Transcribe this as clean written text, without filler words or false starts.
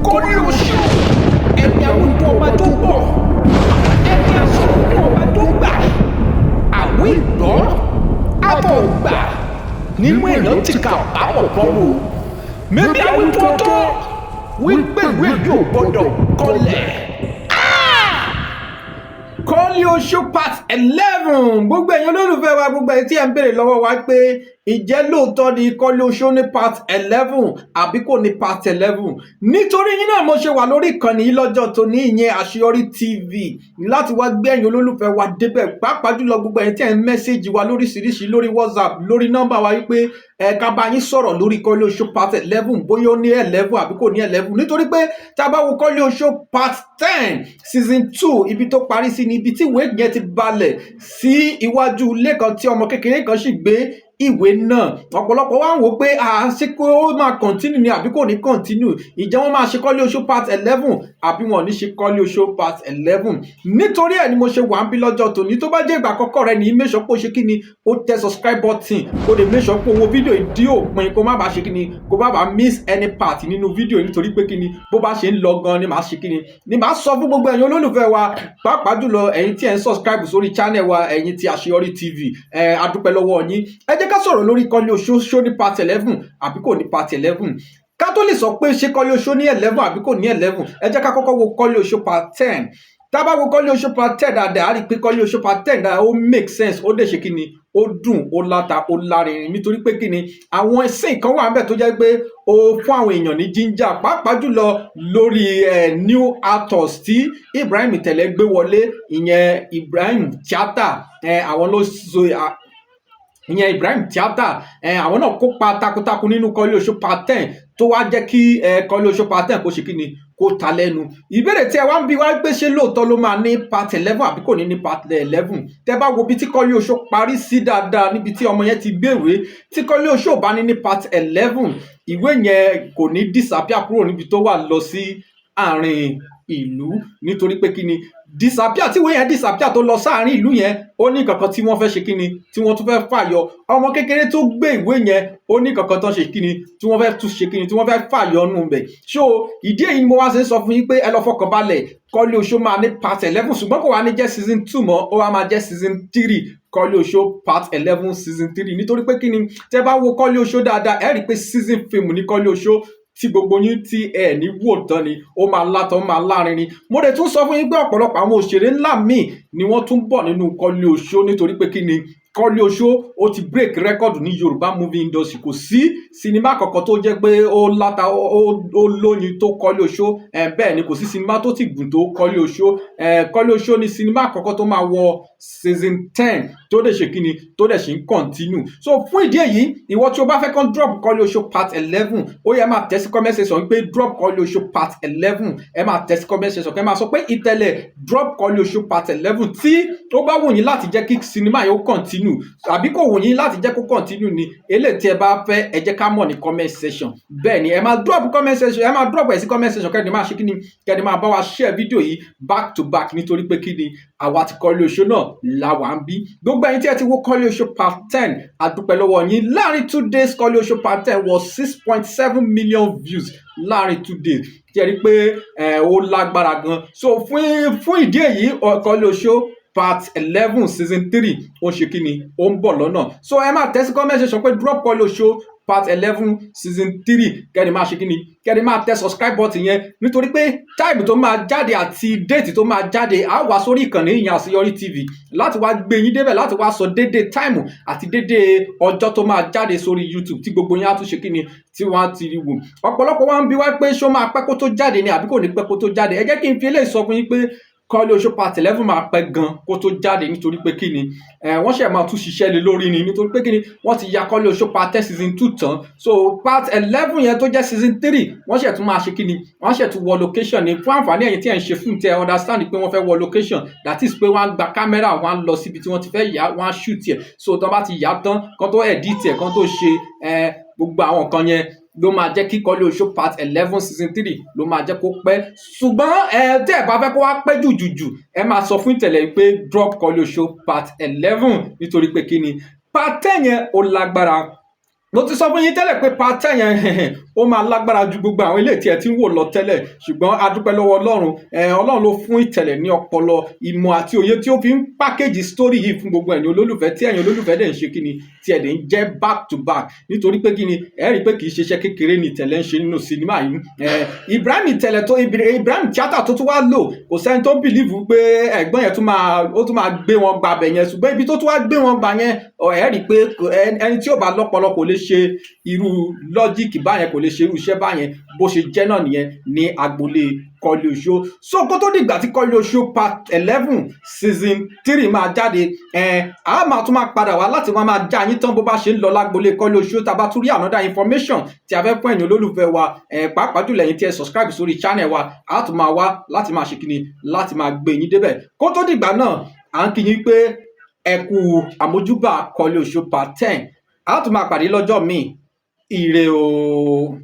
Kọ́lé Oṣó ẹni àwùjọ ọba tó bọ̀ ẹni àsọ̀rọ̀ ọba tó gbà àwọn ìgbọ́ àbọ̀ gbà nínú èèyàn ti kà àbọ̀ pọ̀lú mẹ́bí àwùjọ tó wípé ìwé yóò gbọ́dọ̀ kọlẹ̀. Kọ́lé Oṣó part 11 gbogbo ẹ̀yin olólùfẹ́ wa gbogbo ẹ̀yin tí ẹ̀ ń béèrè lọ́wọ́ wa pé ìjẹ́ lóòótọ́ ni Kọ́lé Oṣó ní part 11 àbí kò ní part 11 nítorí yín náà mo ṣe wà lórí ìkànnì yìí lọ́jọ́ tó ní ìyẹn Àṣeyọrí TV láti wá gbé ẹ̀yin olólùfẹ́ wa débẹ̀ pàápàá jùlọ gbogbo ẹ̀yin tí ẹ̀ ń mẹ́sẹ̀jì wa lóríṣiríṣi lórí WhatsApp lórí nọ́mbà wa wípé ká bá yín sọ̀rọ̀ lórí Kọ́lé Oṣó part 11 bóyá ó ní 11 àbí kò ní 11 nítorí pé tá a bá wo Kọ́lé Oṣó part 10 season 2 ibi tó parí sí ni ibi tí ìwé yẹn ti balẹ̀ sí iwájú ilé kan tí ọmọ kékeré kan sì gbé ìwé náà ọ̀pọ̀lọpọ̀ wá ń wò pé ṣé kó máa continue ni àbí kò ní continue ìjẹ́ wọ́n máa ṣe Kọ́lé Oṣó part 11 àbí wọn ò ní ṣe Kọ́lé Oṣó part 11 nítorí ẹ̀ ni mo ṣe wà ń bí lọ́jọ́ tòní tó bá jẹ́ ìgbà àkọ́kọ́ rẹ ní make sure pé ó ṣe kí ni ó tẹ subscribe button ó lè make sure pé owó fídíò ìdí òpin kó má bàa ṣe kí ni kó má bàa miss any part nínú fídíò nítorí pé kí ni bó bá ṣe ń lọ gan ni màá ṣe kí ni màá sọ fún gbogbo ẹ̀yin olólùfẹ́ wa pàápàá jùlọ ẹ̀yin tí ẹ̀ ń subscribe sórí channel wa ẹ̀yin tí Àṣeyọrí TV adúpẹ́ lọ́wọ́ yín ẹ jẹ́ ká sọ̀rọ̀ lórí Kọ́lé Oṣó ní part 11 àbí kò ní part 11 ká tó lè sọ pé ṣé Kọ́lé Oṣó ní 11 àbí kò ní 11 ẹ jẹ́ ká kọ́kọ́ wo Kọ́lé Oṣó part 10 tá bá wo Kọ́lé Oṣó part 10 dáadáa á rí pé Kọ́lé Oṣó part 10 dáadáa ó make sense ó dẹ̀ ṣe kí ni ó dùn ó láta ó lárinrin nítorí pé kí ni àwọn ẹ̀sìn kan wà níbẹ̀ tó jẹ́ pé ó fún àwọn èèyàn ní ginger pàápàá jùlọ lórí new actors tí Ibrahim Tẹ̀lẹ́ gbé wọlé ìyẹn Ibrahim Tíátà àwọn ló so ìyẹn Ibrahim Tíátà àwọn náà kópa takuntakun nínú Kọ́lé Oṣó part 10 tó wá jẹ́ kí Kọ́lé Oṣó part 10 kó ṣe kí ni kó ta lẹ́nu ìbéèrè tí ẹ wá ń bi wá pé ṣé lóòótọ́ ló máa ní part 11 àbí kò ní ní part 11 tẹ́ bá wo ibi tí Kọ́lé Oṣó parí sí dáadáa níbi tí ọmọ yẹn ti gbéwé tí Kọ́lé Oṣó bá ní part 11 ìwé yẹn kò ní disappear kúrò níbi tó wà lọ sí àárín ìlú nítorí pé kí ni disappear tí ìwé yẹn disappear tó lọ sáàárín ìlú yẹn ó ní kankan tí wọ́n fẹ́ ṣe kí ni tí wọ́n tún fẹ́ fàyọ ọmọ kékeré tó gbé ìwé yẹn ó ní kankan tó ṣe kí ni tí wọ́n fẹ́ tún ṣe kí ni tí wọ́n fẹ́ fàyọ nù bẹ̀ so ìdí èyí ni mo wá ṣe ń sọ fún yín pé ẹ lọ fọkàn balẹ̀ Kọ́lé Oṣó máa ní part 11 ṣùgbọ́n kò wá ní jẹ́ season 2 mọ́ ó wá máa jẹ́ season 3 Kọ́lé Oṣó part 11 season 3 nítorí pé kí ni tẹ́ bá wo Kọ́lé Oṣó dáadáa ẹ rí i pé season film ní Kọ́lé Oṣó tí gbogbo yín tí ẹ ní wò tán ni ó máa látọ̀ ó máa lárinrin mo dẹ̀ tún sọ fún yín pé ọ̀pọ̀lọpọ̀ àwọn òṣèré ńlá míì ni wọ́n tún bọ̀ nínú Kọ́lé Oṣó nítorí pé kí ni Kọ́lé Oṣó ó ti break record ní Yorùbá movie industry kò sí sinimá kankan tó jẹ́ pé ó láta ó lóyin tó Kọ́lé Oṣó bẹ́ẹ̀ ni kò sí sinimá tó ti gùn tó Kọ́lé Oṣó Kọ́lé Oṣó ni sinimá àkọ́kọ́ tó máa wọ season 10 tó dẹ̀ ṣe kíni tó dẹ̀ ṣe ń continue so fún ìdí èyí ìwọ tí o bá fẹ́ kàn drop Kọ́lé Oṣó part 11 ó yẹ máa tẹ̀ sí comment section pé drop Kọ́lé Oṣó part 11 ẹ máa tẹ̀ sí comment section kẹ́ máa sọ pé ìtẹ̀lẹ̀ drop Kọ́lé Oṣó part 11 tí ó bá wù yín láti jẹ́ kí sinimá yẹn ó continue àbí kò wù yín láti jẹ́ kó continue ni eléyìí tí ẹ bá fẹ́ ẹ jẹ́ ká mọ̀ ní comment section bẹ́ẹ̀ ni ẹ máa drop comment section ẹ máa drop ẹ̀ sí comment section kẹ́ni máa ṣe kí ni kẹ́ni máa bá wa share fídíò yìí back to back nítorí pé kí ni àwa ti Kọ́lé Oṣó náà la wà ń bí gbogbo ẹ̀yin tí ẹ ti wo Kọ́lé Oṣó part 10 àdúpẹ́ lọ́wọ́ yín láàrin 2 days Kọ́lé Oṣó part 10 was 6.7 million views láàrin 2 days tí ẹ rí pé ó lágbára gan so fún ìdí èyí Kọ́lé Oṣó part 11 season 3 ó ṣe kí ni ó ń bọ̀ lọ́nà so ẹ máa tẹ̀ sí comment section pé drop Kọ́lé Oṣó part 11 season 3 kẹ́ni máa ṣe kí ni kẹ́ni máa tẹ subscribe button yẹn nítorí pé time tó máa jáde àti date tó máa jáde á wá sórí ìkànnì ìyẹn Àṣeyọrí TV láti wá gbé yín débẹ̀ láti wá sọ déédéé time àti déédéé ọjọ́ tó máa jáde sórí YouTube tí gbogbo yín á tún ṣe kí ni tí wọ́n á ti rí wò ọ̀pọ̀lọpọ̀ wá ń bi wá pé ṣó máa pẹ́ kó tó jáde ni àbí kò ní pẹ́ kó tó jáde ẹ jẹ́ kí n fi eléyìí sọ fún yín pé Kọ́lé Oṣó part 11 máa pẹ́ gan kó tó jáde nítorí pé kí ni wọ́n ṣe máa tún ṣiṣẹ́ lé lórí ni nítorí pé kí ni wọ́n ti ya Kọ́lé Oṣó part 10 season 2 tán so part 11 yẹn tó jẹ́ season 3 wọ́n ṣe tún máa ṣe kí ni wọ́n ṣe tún wọ location ni fún àǹfààní ẹ̀yin tí ẹ̀ ń ṣe fún tẹ understand pé wọ́n fẹ́ wọ location that is pé wọ́n á gba kámẹ́rà wọ́n á lọ síbi tí wọ́n ti fẹ́ yà wọ́n á shoot ẹ̀ so tán bá ti yà tán kán tó edit ẹ̀ kán tó ṣe gbogbo àwọn nǹkan yẹn ló máa jẹ́ kí Kọ́lé Oṣó part 11 season 3 ló máa jẹ́ kó pẹ́ ṣùgbọ́n tẹ́ ẹ bá fẹ́ kó wá pẹ́ jùjùjù ẹ máa sọ fún ìtẹ̀lẹ̀ pé drop Kọ́lé Oṣó part 11 nítorí pé kí ni part 10 yẹn ó lágbára mo ti sọ fún yín tẹ́lẹ̀ pé part 10 yẹn ó máa lágbára ju gbogbo àwọn ilé tí ẹ ti ń wò lọ tẹ́lẹ̀, ṣùgbọ́n a dúpẹ́ lọ́wọ́ Ọlọ́run. Ọlọ́run ló fún Ìtẹ̀lẹ̀ ní ọpọlọ, ìmọ̀ àti òye tí ó fi ń pákéjì story yìí fún gbogbo ẹ̀yin olólùfẹ́, tí ẹ̀yin olólùfẹ́ dẹ̀ ń ṣe kíni, tí ẹ̀ dẹ̀ ń jẹ́ back to back, nítorí pé kíni ẹ rí i pé kì í ṣe iṣẹ́ kékeré ni Ìtẹ̀lẹ̀ ń ṣe nínú sinimá yìí. Ibrahim Ìtẹ̀lẹ̀ tó Ibrahim tíátà tó tún wá lò, kò sẹ́ni tó bìlíìfù pé ẹ̀gbọ́n yẹn tún máa gbé wọn gbàbẹ̀ yẹn, ṣùgbọ́n ibi tó tún wá gbé wọn gbà yẹn ẹ rí i pé ẹni tí ò bá lọ́pọlọ kò lè ṣe irú lọ́jíìkì báyẹn, kò lè ṣe irú iṣẹ́ báyẹn. Bó ṣe jẹ́ náà nìyẹn ní agboolé Kọ́lé Oṣó. So kó tó dìgbà tí Kọ́lé Oṣó part 11 season 3 máa jáde, a máa tún máa padà wá láti wá máa já yín tán bó bá ṣe ń lọ lágboolé Kọ́lé Oṣó. Tá a bá tún rí another information tí a fẹ́ fún ẹ̀yin olólùfẹ́ wa, pàápàá jùlọ ẹ̀yin tí ẹ subscribe sórí channel wa, a tún máa wá láti máa ṣe kíni, láti máa gbé yín débẹ̀. Kó tó dìgbà náà, à ń kí yín pé ẹ kú àmójúbà Kọ́lé Oṣó part 10. A tún máa pàdé lọ́jọ́ míì. Ire o.